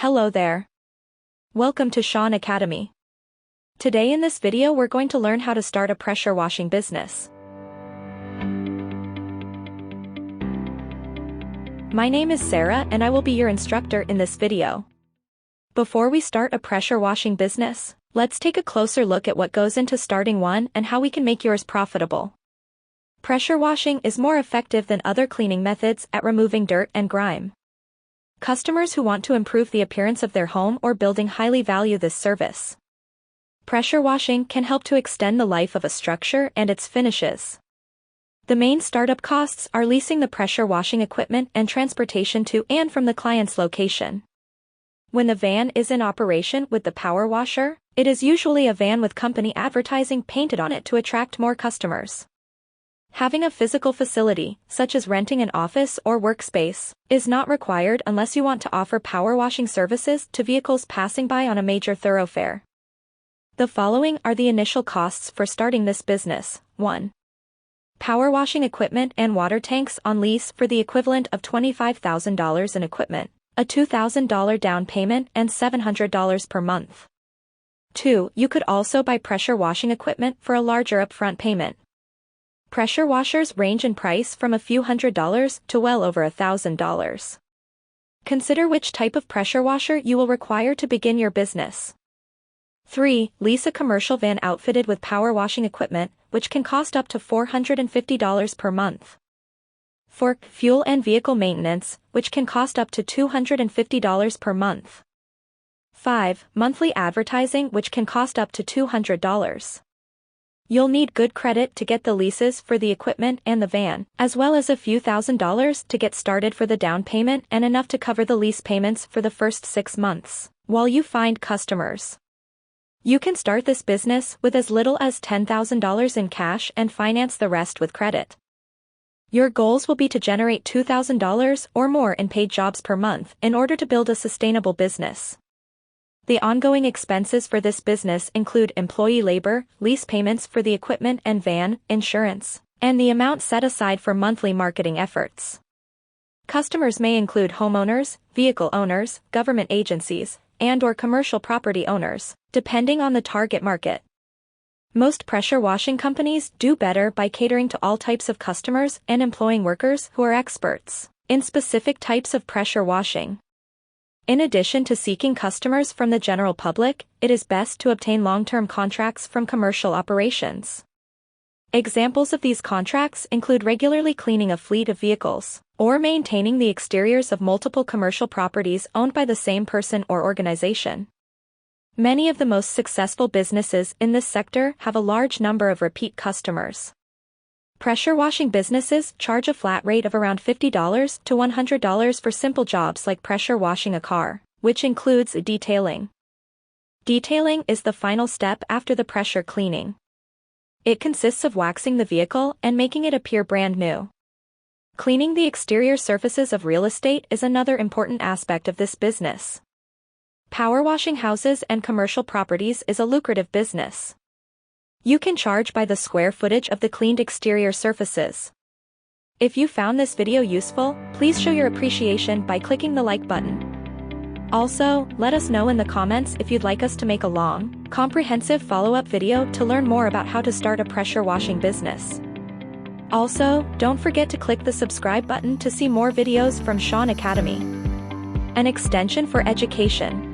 Hello there. Welcome to Shaun Academy. Today in this video we're going to learn how to start a pressure washing business. My name is Sarah and I will be your instructor in this video. Before we start a pressure washing business, let's take a closer look at what goes into starting one and how we can make yours profitable. Pressure washing is more effective than other cleaning methods at removing dirt and grime. Customers who want to improve the appearance of their home or building highly value this service. Pressure washing can help to extend the life of a structure and its finishes. The main startup costs are leasing the pressure washing equipment and transportation to and from the client's location. When the van is in operation with the power washer, it is usually a van with company advertising painted on it to attract more customers. Having a physical facility, such as renting an office or workspace, is not required unless you want to offer power washing services to vehicles passing by on a major thoroughfare. The following are the initial costs for starting this business. 1. Power washing equipment and water tanks on lease for the equivalent of $25,000 in equipment, a $2,000 down payment and $700 per month. 2. You could also buy pressure washing equipment for a larger upfront payment. Pressure washers range in price from a few $100s to well over $1,000. Consider which type of pressure washer you will require to begin your business. 3. Lease a commercial van outfitted with power washing equipment, which can cost up to $450 per month. 4. Fuel and vehicle maintenance, which can cost up to $250 per month. 5. Monthly advertising, which can cost up to $200. You'll need good credit to get the leases for the equipment and the van, as well as a few $1,000s to get started for the down payment and enough to cover the lease payments for the first 6 months, while you find customers. You can start this business with as little as $10,000 in cash and finance the rest with credit. Your goals will be to generate $2,000 or more in paid jobs per month in order to build a sustainable business. The ongoing expenses for this business include employee labor, lease payments for the equipment and van, insurance, and the amount set aside for monthly marketing efforts. Customers may include homeowners, vehicle owners, government agencies, and/or commercial property owners, depending on the target market. Most pressure washing companies do better by catering to all types of customers and employing workers who are experts in specific types of pressure washing. In addition to seeking customers from the general public, it is best to obtain long-term contracts from commercial operations. Examples of these contracts include regularly cleaning a fleet of vehicles, or maintaining the exteriors of multiple commercial properties owned by the same person or organization. Many of the most successful businesses in this sector have a large number of repeat customers. Pressure washing businesses charge a flat rate of around $50 to $100 for simple jobs like pressure washing a car, which includes detailing. Detailing is the final step after the pressure cleaning. It consists of waxing the vehicle and making it appear brand new. Cleaning the exterior surfaces of real estate is another important aspect of this business. Power washing houses and commercial properties is a lucrative business. You can charge by the square footage of the cleaned exterior surfaces. If you found this video useful, please show your appreciation by clicking the like button. Also, let us know in the comments if you'd like us to make a long, comprehensive follow-up video to learn more about how to start a pressure washing business. Also, don't forget to click the subscribe button to see more videos from Shaun Academy, an extension for education.